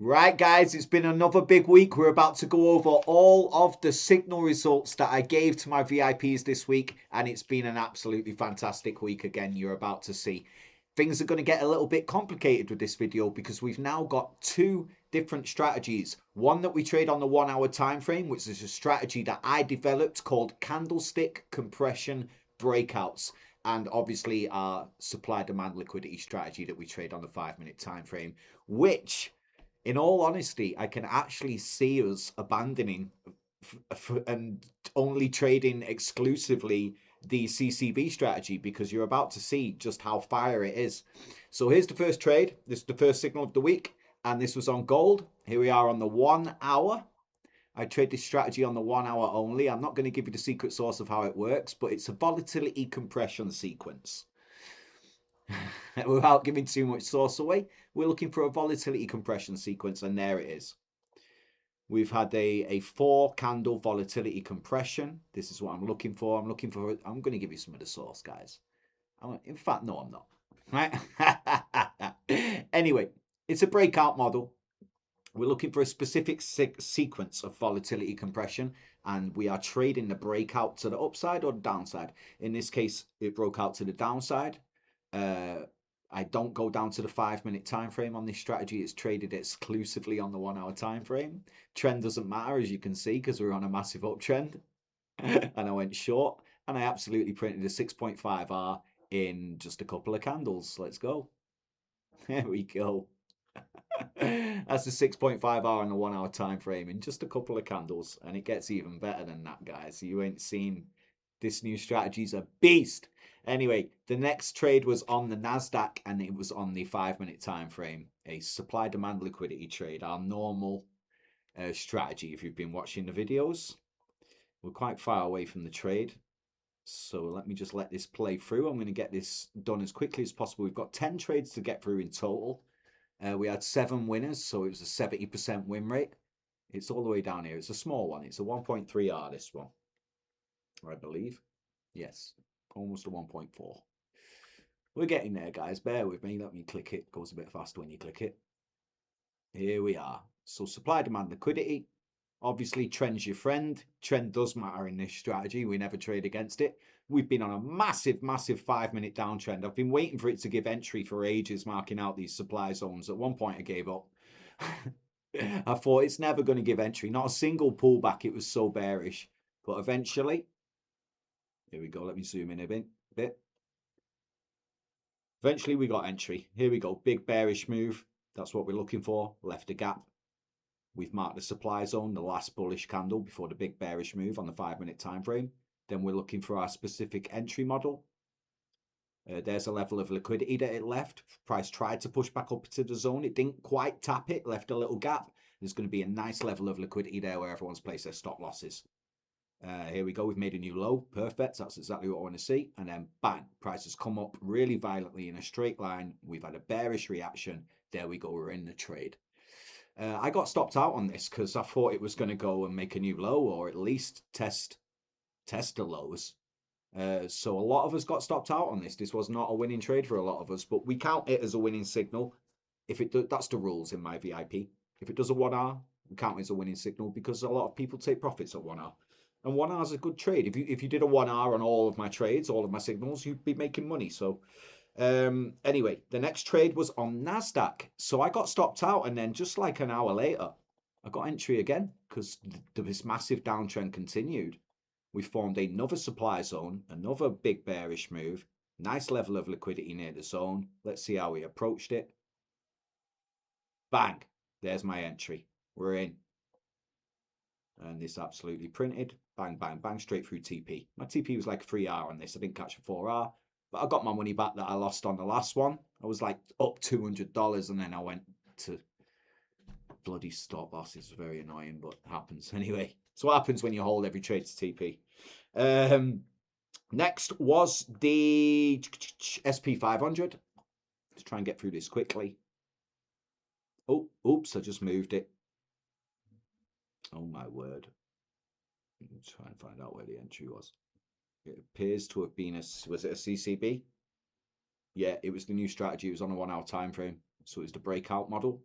Right, guys, it's been another big week. We're about to go over all of the signal results that I gave to my VIPs this week, and it's been an absolutely fantastic week again. You're about to see. Things are going to get a little bit complicated with this video because we've now got two different strategies. One that we trade on the 1 hour time frame, which is a strategy that I developed called Candlestick Compression Breakouts. And obviously our supply demand liquidity strategy that we trade on the 5 minute time frame, which in all honesty, I can actually see us abandoning and only trading exclusively the CCB strategy because you're about to see just how fire it is. So here's the first trade. This is the first signal of the week, and this was on gold. Here we are on the 1 hour. I trade this strategy on the 1 hour only. I'm not going to give you the secret sauce of how it works, but it's a volatility compression sequence. Without giving too much sauce away, we're looking for a volatility compression sequence, and there it is. We've had a 4 candle volatility compression. This is what I'm looking for. I'm going to give you some of the sauce, guys. In fact, no, I'm not. Right? Anyway, it's a breakout model. We're looking for a specific sequence of volatility compression, and we are trading the breakout to the upside or the downside. In this case, it broke out to the downside. I don't go down to the 5 minute time frame on this strategy. It's traded exclusively on the 1 hour time frame. Trend doesn't matter, as you can see, because we're on a massive uptrend. And I went short, and I absolutely printed a 6.5R in just a couple of candles. Let's go. There we go. That's a 6.5R on the 1 hour time frame in just a couple of candles, and it gets even better than that, guys. You ain't seen this new strategy's a beast. Anyway, the next trade was on the Nasdaq, and it was on the 5 minute time frame, a supply demand liquidity trade, our normal strategy. If you've been watching the videos, we're quite far away from the trade, so let me just let this play through. I'm going to get this done as quickly as possible. We've got 10 trades to get through in total. We had 7 winners, so it was a 70% win rate. It's all the way down here. It's a small one. It's a 1.3R, this one, I believe. Yes, almost a 1.4. We're getting there, guys. Bear with me. Let me click it. It goes a bit faster when you click it. Here we are. So supply, demand, liquidity. Obviously, trend's your friend. Trend does matter in this strategy. We never trade against it. We've been on a massive, massive 5 minute downtrend. I've been waiting for it to give entry for ages, marking out these supply zones. At one point, I gave up. I thought it's never going to give entry. Not a single pullback. It was so bearish. But eventually, here we go. Let me zoom in a bit. Eventually, we got entry. Here we go. Big bearish move. That's what we're looking for. Left a gap. We've marked the supply zone, the last bullish candle before the big bearish move on the 5 minute time frame. Then we're looking for our specific entry model. There's a level of liquidity that it left. Price tried to push back up to the zone. It didn't quite tap it, left a little gap. There's going to be a nice level of liquidity there where everyone's placed their stop losses. Here we go. We've made a new low. Perfect. That's exactly what I want to see. And then bang, price has come up really violently in a straight line. We've had a bearish reaction. There we go. We're in the trade. I got stopped out on this because I thought it was going to go and make a new low, or at least test the lows. So a lot of us got stopped out on this. This was not a winning trade for a lot of us, but we count it as a winning signal. If it that's the rules in my VIP. If it does a 1R, we count it as a winning signal because a lot of people take profits at 1R. And 1R is a good trade. If you did a 1R on all of my trades, all of my signals, you'd be making money. So anyway, the next trade was on Nasdaq. So I got stopped out, and then just like an hour later, I got entry again because this massive downtrend continued. We formed another supply zone, another big bearish move, nice level of liquidity near the zone. Let's see how we approached it. Bang, there's my entry. We're in. And this absolutely printed. Bang, bang, bang, straight through TP. My TP was like a 3R on this. I didn't catch a 4R. But I got my money back that I lost on the last one. I was like up $200, and then I went to bloody stop loss. It's very annoying, but it happens. Anyway, it's what happens when you hold every trade to TP. Next was the SP500. Let's try and get through this quickly. Oh, oops, I just moved it. Oh, my word. Let's try and find out where the entry was. It appears to have been was it a CCB? Yeah, it was the new strategy. It was on a 1 hour time frame. So it's the breakout model.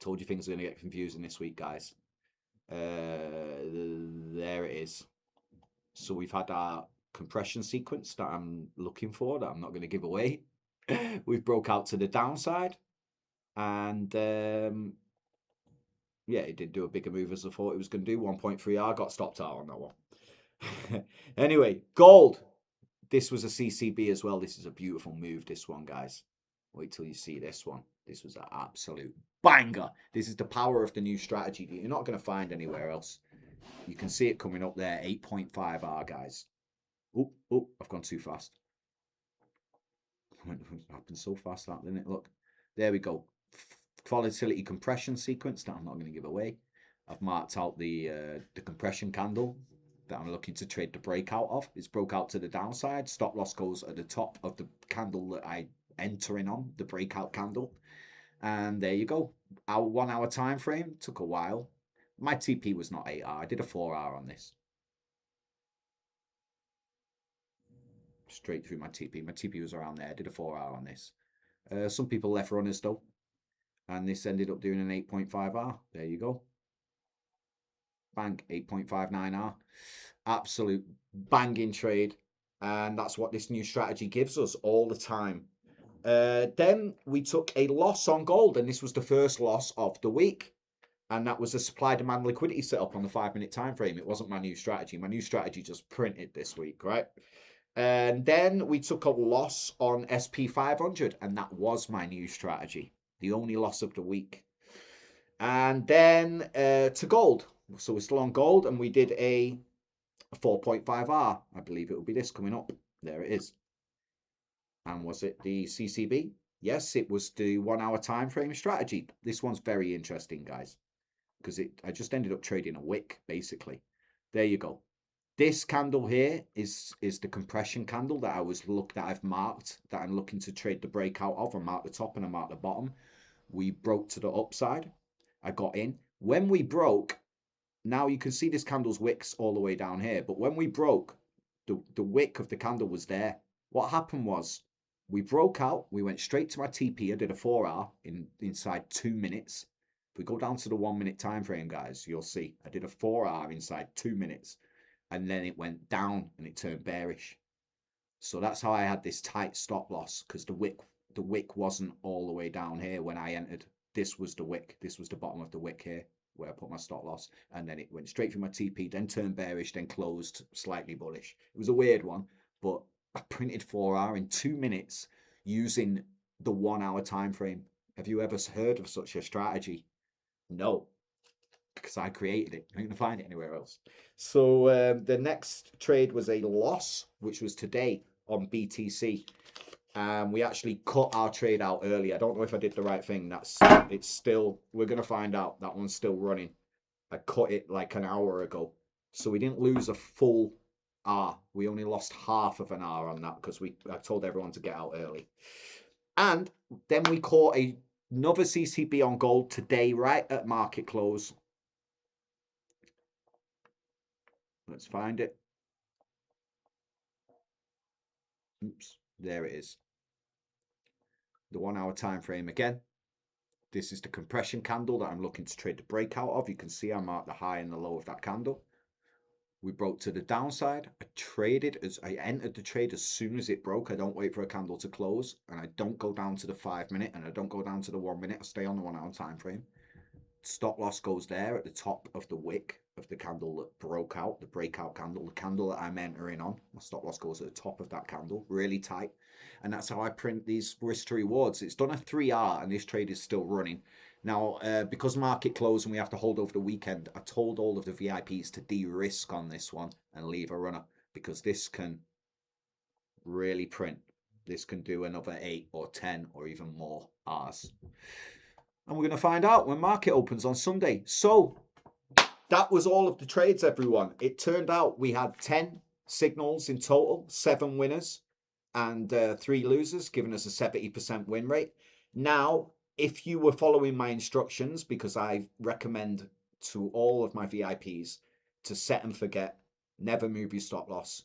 Told you things are going to get confusing this week, guys. There it is. So we've had our compression sequence that I'm looking for, that I'm not going to give away. We've broke out to the downside, and yeah, it did do a bigger move as I thought it was going to do. 1.3R, got stopped out on that one. Anyway, gold. This was a CCB as well. This is a beautiful move, this one, guys. Wait till you see this one. This was an absolute banger. This is the power of the new strategy that you're not going to find anywhere else. You can see it coming up there, 8.5R, guys. Oh, I've gone too fast. It happened so fast, that, didn't it? Look, there we go. Volatility compression sequence that I'm not going to give away. I've marked out the compression candle that I'm looking to trade the breakout of. It's broke out to the downside. Stop loss goes at the top of the candle that I enter in on, the breakout candle. And there you go. Our 1 hour time frame took a while. My TP was not 8R. I did a 4R on this. Straight through my TP. My TP was around there. I did a 4R on this. Some people left runners though. And this ended up doing an 8.5R. There you go. Bang, 8.59R. Absolute banging trade. And that's what this new strategy gives us all the time. Then we took a loss on gold, and this was the first loss of the week. And that was a supply demand liquidity setup on the 5-minute time frame. It wasn't my new strategy. My new strategy just printed this week, right? And then we took a loss on SP500, and that was my new strategy. The only loss of the week. And then to gold. So we're still on gold, and we did a 4.5R. I believe it will be this coming up. There it is. And was it the CCB? Yes, it was the 1 hour time frame strategy. This one's very interesting, guys, because I just ended up trading a wick, basically. There you go. This candle here is the compression candle that I've marked, that I'm looking to trade the breakout of. I marked the top and I marked the bottom. We broke to the upside. I got in. When we broke, now you can see this candle's wicks all the way down here. But when we broke, the wick of the candle was there. What happened was we broke out. We went straight to my TP. I did a 4R inside 2 minutes. If we go down to the 1 minute time frame, guys, you'll see I did a 4R inside 2 minutes. And then it went down and it turned bearish. So that's how I had this tight stop loss, because the wick wasn't all the way down here when I entered. This was the wick. This was the bottom of the wick here where I put my stop loss. And then it went straight through my TP, then turned bearish, then closed slightly bullish. It was a weird one, but I printed 4R in 2 minutes using the 1 hour time frame. Have you ever heard of such a strategy? No, because I created it. I didn't find it anywhere else. So the next trade was a loss, which was today on BTC. We actually cut our trade out early. I don't know if I did the right thing. It's still, we're going to find out. That one's still running. I cut it like an hour ago. So we didn't lose a full R. We only lost half of an R on that because I told everyone to get out early. And then we caught another CCB on gold today, right at market close. Let's find it. Oops, there it is. The 1 hour time frame again. This is the compression candle that I'm looking to trade the breakout of. You can see I marked the high and the low of that candle. We broke to the downside. I entered the trade as soon as it broke. I don't wait for a candle to close, and I don't go down to the 5 minute, and I don't go down to the 1 minute. I stay on the 1 hour time frame. Stop loss goes there at the top of the wick of the candle that broke out, the breakout candle, the candle that I'm entering on. My stop loss goes at the top of that candle, really tight. And that's how I print these risk to rewards. It's done a 3R, and this trade is still running. Now, because market closed and we have to hold over the weekend, I told all of the VIPs to de-risk on this one and leave a runner, because this can really print. This can do another 8 or 10 or even more R's. And we're going to find out when market opens on Sunday. So that was all of the trades, everyone. It turned out we had 10 signals in total, 7 winners and 3 losers, giving us a 70% win rate. Now, if you were following my instructions, because I recommend to all of my VIPs to set and forget, never move your stop loss,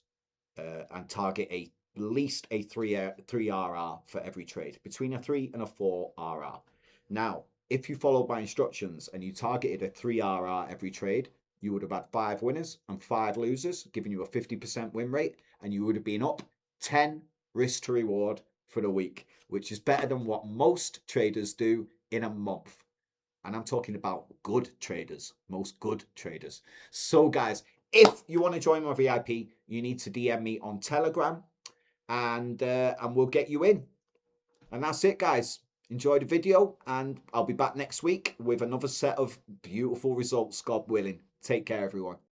and target at least a 3 RR for every trade, between a 3 and a 4 RR. Now, if you followed my instructions and you targeted a 3RR every trade, you would have had 5 winners and 5 losers, giving you a 50% win rate, and you would have been up 10 risk to reward for the week, which is better than what most traders do in a month. And I'm talking about good traders, most good traders. So, guys, if you want to join my VIP, you need to DM me on Telegram, and we'll get you in. And that's it, guys. Enjoy the video, and I'll be back next week with another set of beautiful results, God willing. Take care, everyone.